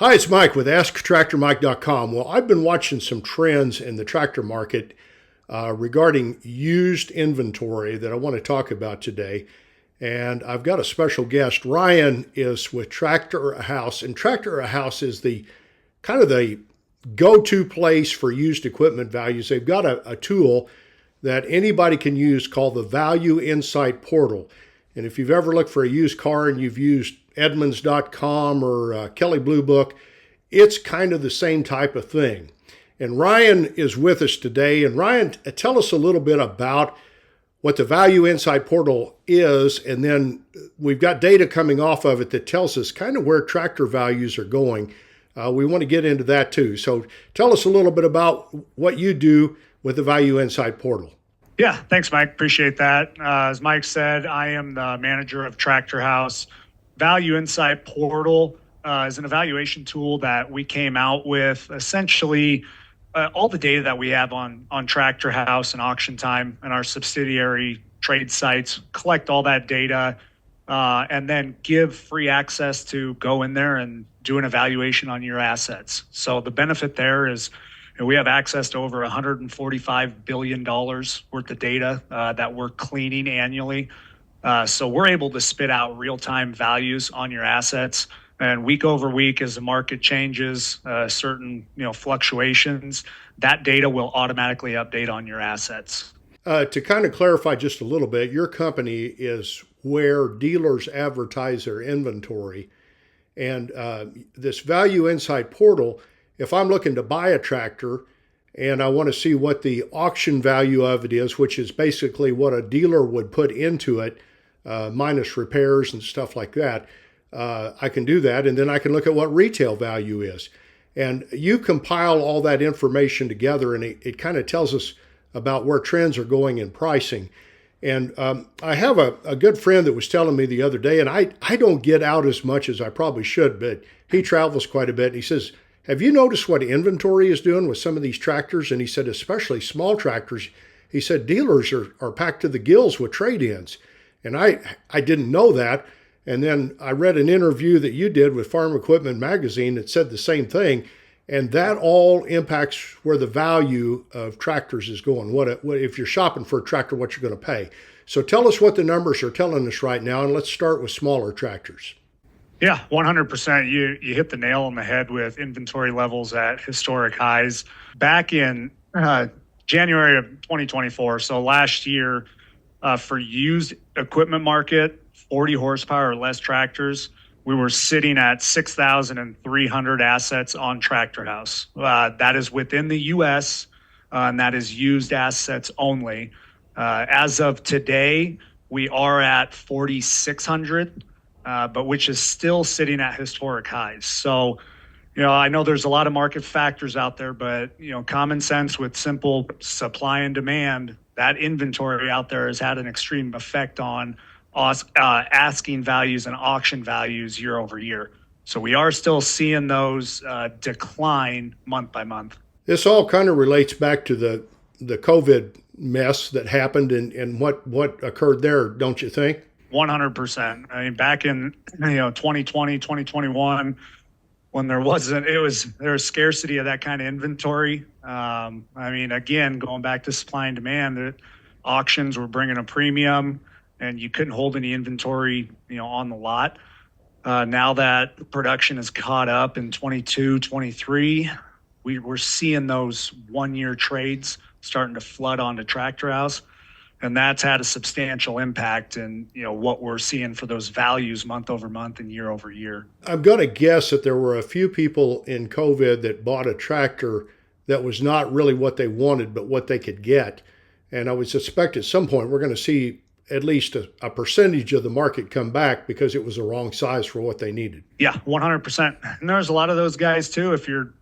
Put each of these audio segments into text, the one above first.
Hi, it's Mike with AskTractorMike.com. Well, I've been watching some trends in the tractor market regarding used inventory that I want to talk about today. And I've got a special guest. Ryan is with Tractor House, and Tractor House is the kind of the go-to place for used equipment values. They've got a tool that anybody can use called the Value Insight Portal. And if you've ever looked for a used car and you've used Edmunds.com or Kelley Blue Book, it's kind of the same type of thing. And Ryan is with us today. And Ryan, tell us a little bit about what the Value Insight Portal is, and then we've got data coming off of it that tells us kind of where tractor values are going. We want to get into that too. So tell us a little bit about what you do with the Value Insight Portal. Yeah, thanks, Mike. Appreciate that. As Mike said, I am the manager of Tractor House. Value Insight Portal is an evaluation tool that we came out with. Essentially, all the data that we have on Tractor House and Auction Time and our subsidiary trade sites, collect all that data, and then give free access to go in there and do an evaluation on your assets. So the benefit there is we have access to over $145 billion worth of data that we're cleaning annually. So we're able to spit out real-time values on your assets. And week over week, as the market changes, certain fluctuations, that data will automatically update on your assets. To kind of clarify just a little bit, your company is where dealers advertise their inventory. And this Value Insight Portal, if I'm looking to buy a tractor and I want to see what the auction value of it is, which is basically what a dealer would put into it, minus repairs and stuff like that, I can do that. And then I can look at what retail value is. And you compile all that information together, and it kind of tells us about where trends are going in pricing. And I have a good friend that was telling me the other day, and I don't get out as much as I probably should, but he travels quite a bit. And he says, have you noticed what inventory is doing with some of these tractors? And he said, especially small tractors. He said, dealers are packed to the gills with trade-ins. And I didn't know that. And then I read an interview that you did with Farm Equipment Magazine that said the same thing. And that all impacts where the value of tractors is going. What if you're shopping for a tractor, what you're going to pay. So tell us what the numbers are telling us right now. And let's start with smaller tractors. Yeah, 100%. You hit the nail on the head with inventory levels at historic highs. Back in January of 2024, so last year, for used equipment market, 40 horsepower or less tractors, we were sitting at 6,300 assets on Tractor House. That is within the U.S., and that is used assets only. As of today, we are at 4,600, but which is still sitting at historic highs. So, I know there's a lot of market factors out there, but, common sense with simple supply and demand, that inventory out there has had an extreme effect on asking values and auction values year over year. So we are still seeing those decline month by month. This all kind of relates back to the COVID mess that happened and what occurred there, don't you think? 100%. I mean, back in 2020, 2021, when there was scarcity of that kind of inventory. Again, going back to supply and demand, the auctions were bringing a premium, and you couldn't hold any inventory, on the lot. Now that production is caught up in 22, 23, we're seeing those one-year trades starting to flood onto Tractor House. And that's had a substantial impact in, what we're seeing for those values month over month and year over year. I'm going to guess that there were a few people in COVID that bought a tractor that was not really what they wanted, but what they could get. And I would suspect at some point we're going to see at least a percentage of the market come back because it was the wrong size for what they needed. Yeah, 100%. And there's a lot of those guys too. If you're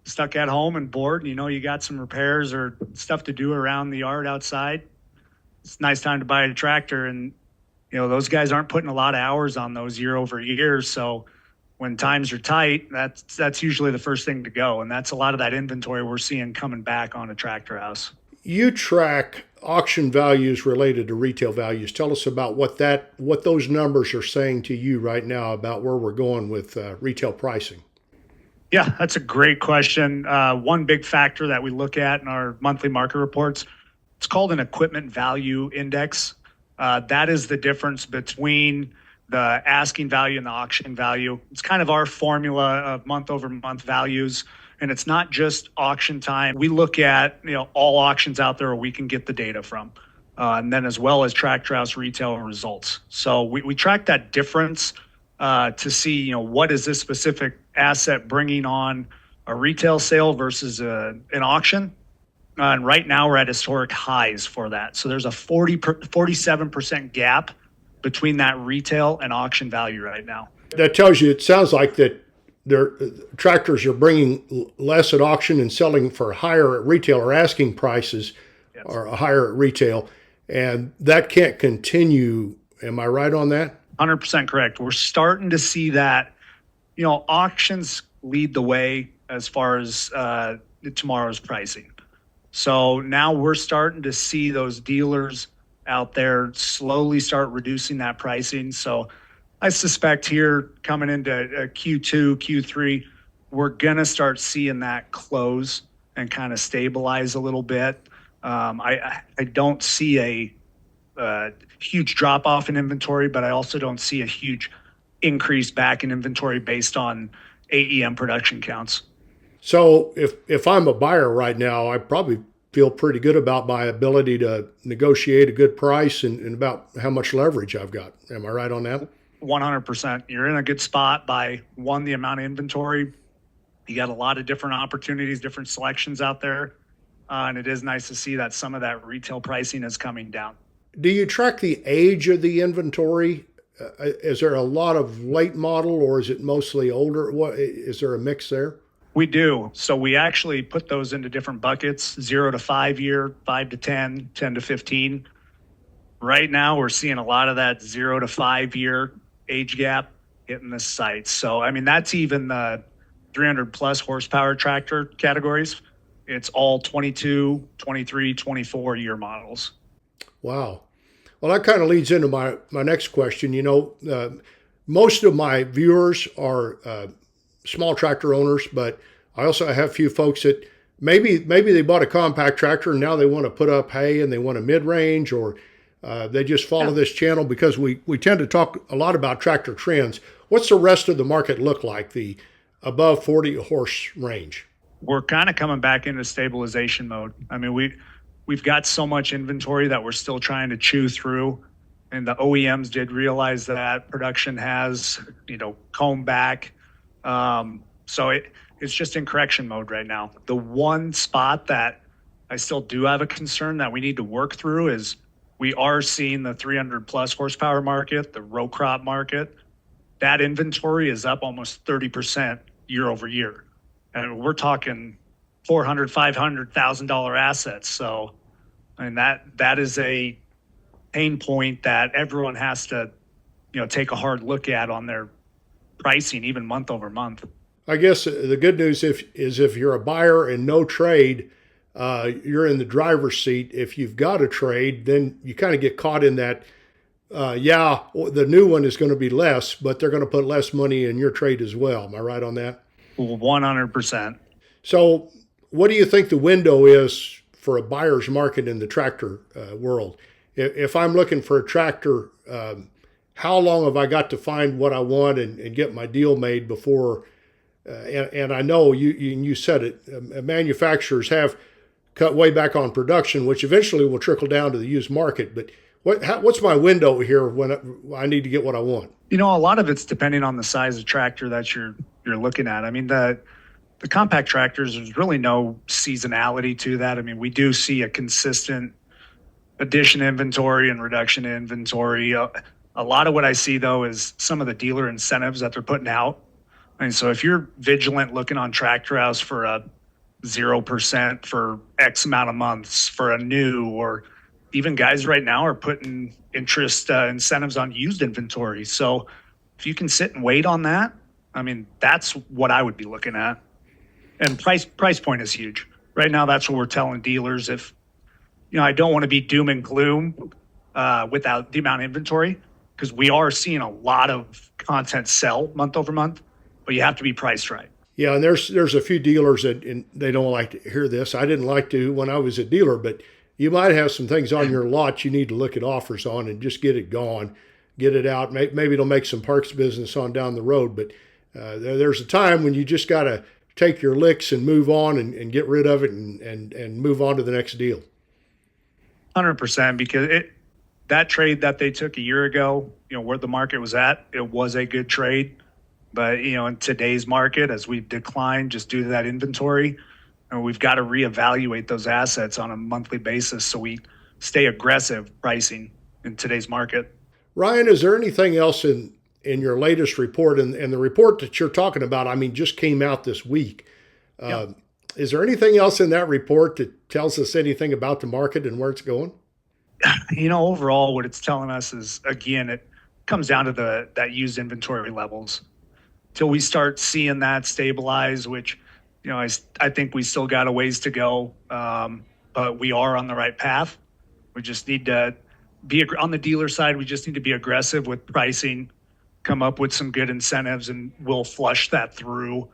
stuck at home and bored, you got some repairs or stuff to do around the yard outside, it's a nice time to buy a tractor. And, those guys aren't putting a lot of hours on those year over year. So when times are tight, that's usually the first thing to go. And that's a lot of that inventory we're seeing coming back on a Tractor House. You track auction values related to retail values. Tell us about what those numbers are saying to you right now about where we're going with retail pricing. Yeah, that's a great question. One big factor that we look at in our monthly market reports, it's called an equipment value index. That is the difference between the asking value and the auction value. It's kind of our formula of month over month values. And it's not just auction time. We look at all auctions out there where we can get the data from. And then as well as Tractor House retail results. So we track that difference to see, what is this specific asset bringing on a retail sale versus an auction. And right now we're at historic highs for that. So there's a 47% gap between that retail and auction value right now. That tells you, it sounds like that their tractors are bringing less at auction and selling for higher at retail, or asking prices Yes. are higher at retail. And that can't continue. Am I right on that? 100% correct. We're starting to see that, auctions lead the way as far as tomorrow's pricing. So now we're starting to see those dealers out there slowly start reducing that pricing. So I suspect here coming into Q2, Q3, we're going to start seeing that close and kind of stabilize a little bit. I don't see a huge drop off in inventory, but I also don't see a huge increase back in inventory based on AEM production counts. So if I'm a buyer right now, I probably feel pretty good about my ability to negotiate a good price and about how much leverage I've got. Am I right on that? 100%. You're in a good spot by the amount of inventory. You got a lot of different opportunities, different selections out there. And it is nice to see that some of that retail pricing is coming down. Do you track the age of the inventory? Is there a lot of late model, or is it mostly older? What is there a mix there? We do. So we actually put those into different buckets: 0 to 5 year, 5 to 10, 10 to 15. Right now, we're seeing a lot of that 0 to 5 year age gap hitting the site. So, that's even the 300 plus horsepower tractor categories. It's all 22, 23, 24 year models. Wow. Well, that kind of leads into my next question. Most of my viewers are small tractor owners, but I also have a few folks that maybe they bought a compact tractor and now they want to put up hay and they want a mid-range, or they just follow this channel because we tend to talk a lot about tractor trends. What's the rest of the market look like, the above 40 horse range? We're kind of coming back into stabilization mode. We've got so much inventory that we're still trying to chew through. And the OEMs did realize that production has, combed back. So it's just in correction mode right now. The one spot that I still do have a concern that we need to work through is we are seeing the 300 plus horsepower market, the row crop market. That inventory is up almost 30% year over year. And we're talking $400,000, $500,000 assets. So, that is a pain point that everyone has to, take a hard look at on their pricing, even month over month. I guess the good news is if you're a buyer and no trade, you're in the driver's seat. If you've got a trade, then you kind of get caught in that. The new one is going to be less, but they're going to put less money in your trade as well. Am I right on that? 100%. So what do you think the window is for a buyer's market in the tractor world? If I'm looking for a tractor, how long have I got to find what I want and get my deal made before? And I know you said it, manufacturers have cut way back on production, which eventually will trickle down to the used market. But what's my window here when I need to get what I want? A lot of it's depending on the size of tractor that you're looking at. The compact tractors, there's really no seasonality to that. We do see a consistent addition inventory and reduction inventory. A lot of what I see, though, is some of the dealer incentives that they're putting out. So if you're vigilant looking on Tractor House for a 0% for X amount of months for a new, or even guys right now are putting interest incentives on used inventory. So if you can sit and wait on that, that's what I would be looking at. And price point is huge. Right now, that's what we're telling dealers. If, I don't want to be doom and gloom without the amount of inventory, because we are seeing a lot of content sell month over month, but you have to be priced right. Yeah, and there's a few dealers that and they don't like to hear this. I didn't like to when I was a dealer, but you might have some things on your lot you need to look at offers on and just get it gone, get it out. Maybe it'll make some parks business on down the road, but there's a time when you just got to take your licks and move on and get rid of it and move on to the next deal. 100%, because that trade that they took a year ago, where the market was at, it was a good trade. But, in today's market, as we've declined just due to that inventory, we've got to reevaluate those assets on a monthly basis so we stay aggressive pricing in today's market. Ryan, is there anything else in your latest report, and the report that you're talking about, just came out this week. Yep. Is there anything else in that report that tells us anything about the market and where it's going? Overall, what it's telling us is, again, it comes down to that used inventory levels. Till we start seeing that stabilize, which, I think we still got a ways to go, but we are on the right path. We just need to be on the dealer side. We just need to be aggressive with pricing, come up with some good incentives, and we'll flush that through.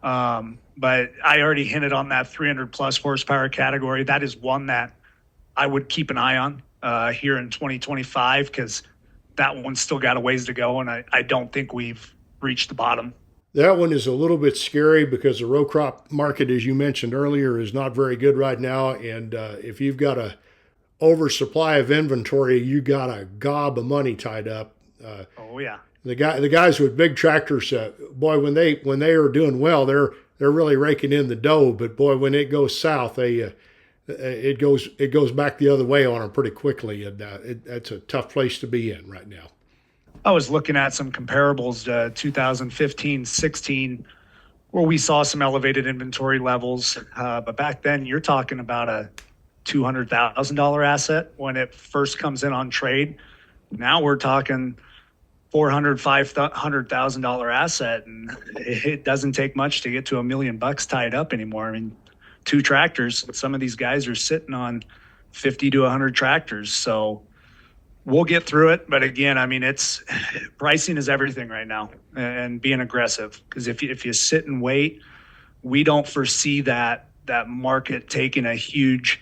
But I already hinted on that 300 plus horsepower category. That is one that I would keep an eye on here in 2025, because that one's still got a ways to go, and I don't think we've reached the bottom. That one is a little bit scary because the row crop market, as you mentioned earlier, is not very good right now. And if you've got a oversupply of inventory, you got a gob of money tied up. Oh yeah. The guys with big tractors, boy, when they are doing well, they're really raking in the dough. But boy, when it goes south, it goes back the other way on them pretty quickly, and that's a tough place to be in right now. I was looking at some comparables to 2015, 16, where we saw some elevated inventory levels. But back then, you're talking about a $200,000 asset when it first comes in on trade. Now we're talking $400,000, $500,000 asset, and it doesn't take much to get to $1 million tied up anymore. 2 tractors. Some of these guys are sitting on 50 to 100 tractors. So we'll get through it. But again, it's pricing is everything right now, and being aggressive. Because if you sit and wait, we don't foresee that market taking a huge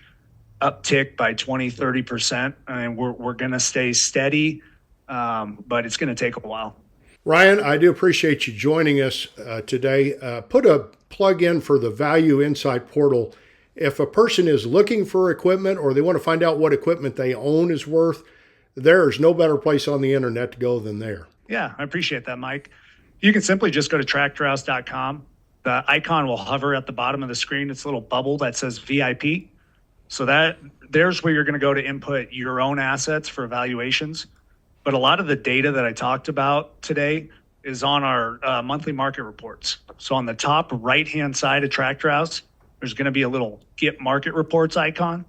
uptick by 20, 30%. We're going to stay steady, but it's going to take a while. Ryan, I do appreciate you joining us today. Put a plug in for the Value Insight portal. If a person is looking for equipment or they want to find out what equipment they own is worth, there's no better place on the internet to go than there. Yeah, I appreciate that, Mike. You can simply just go to tractorhouse.com. The icon will hover at the bottom of the screen. It's a little bubble that says VIP. So there's where you're going to go to input your own assets for evaluations. But a lot of the data that I talked about today is on our monthly market reports. So on the top right-hand side of Tractor House, there's going to be a little Get Market Reports icon.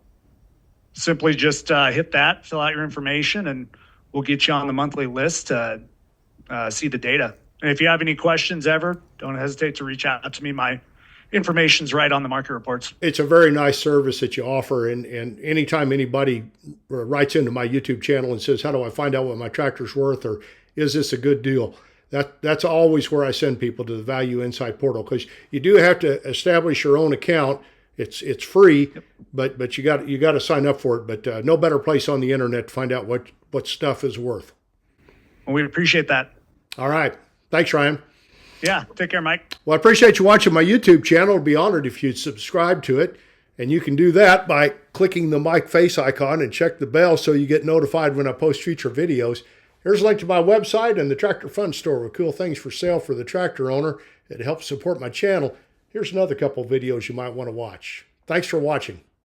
Simply just hit that, fill out your information, and we'll get you on the monthly list to see the data. And if you have any questions ever, don't hesitate to reach out to me. My information's right on the market reports. It's a very nice service that you offer. And anytime anybody writes into my YouTube channel and says, how do I find out what my tractor's worth, or is this a good deal? That's always where I send people, to the Value Insight portal, because you do have to establish your own account. It's free, yep. but you got to sign up for it. But no better place on the internet to find out what stuff is worth. Well, we appreciate that. All right. Thanks, Ryan. Yeah. Take care, Mike. Well, I appreciate you watching my YouTube channel. I'd be honored if you'd subscribe to it. And you can do that by clicking the Mike face icon and check the bell so you get notified when I post future videos. Here's a link to my website and the Tractor Fun Store with cool things for sale for the tractor owner. It helps support my channel. Here's another couple videos you might want to watch. Thanks for watching.